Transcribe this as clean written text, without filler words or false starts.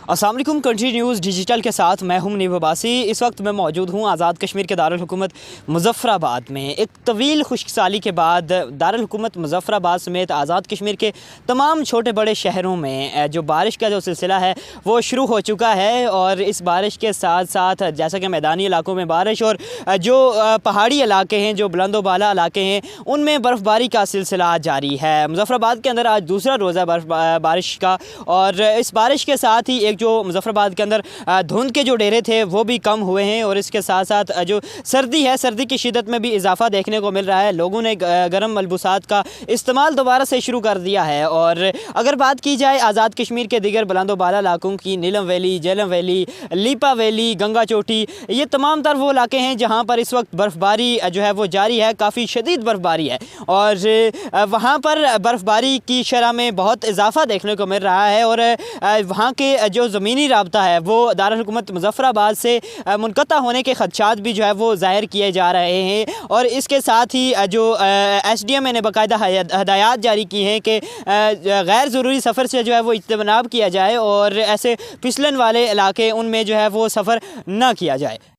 अस्सलाम वालेकुम। Country news digital के साथ मैं हूं मुनीब अब्बासी। इस वक्त मैं मौजूद हूं आज़ाद कश्मीर के दारुल हुकूमत मुज़फ़्फ़राबाद में। एक तवील खुश्क साली के बाद दारुल हुकूमत मुज़फ़्फ़राबाद समेत आज़ाद कश्मीर के तमाम छोटे बड़े शहरों में जो बारिश का जो सिलसिला है वो शुरू हो चुका है। और इस बारिश के साथ साथ जैसा कि मैदानी इलाकों में बारिश और जो पहाड़ी इलाके हैं, जो बुलंद बाला इलाके हैं, उनमें बर्फ़बारी का सिलसिला जारी है। मुज़फ़्फ़राबाद के अंदर आज दूसरा रोज़ा बारिश का, और इस बारिश के साथ ही जो मुज़फ़्फ़राबाद के अंदर धुंध के जो डेरे थे वो भी कम हुए हैं। और इसके साथ साथ जो सर्दी है, सर्दी की शिद्दत में भी इजाफा देखने को मिल रहा है। लोगों ने गर्म मलबूसात का इस्तेमाल दोबारा से शुरू कर दिया है। और अगर बात की जाए आज़ाद कश्मीर के दीगर बुलंद बाला इलाकों की, नीलम वैली, जेलम वैली, लीपा वैली, गंगा चोटी, ये तमाम तर वो इलाके हैं जहाँ पर इस वक्त बर्फ़बारी जो है वो जारी है। काफ़ी शदीद बर्फ़बारी है और वहाँ पर बर्फ़बारी की शरह में बहुत इजाफा देखने को मिल रहा है। और वहाँ के जो ज़मीनी राब्ता है वो दारुल हुकूमत मुज़फ़्फ़राबाद से मुनक़ता होने के ख़दशात भी जो है वो ज़ाहिर किए जा रहे हैं। और इसके साथ ही जो SDM ने बाकायदा हदायत जारी की हैं कि गैर ज़रूरी सफ़र से जो है वो इज्तनाब किया जाए और ऐसे फिसलन वाले इलाके उनमें जो है वो सफ़र ना किया जाए।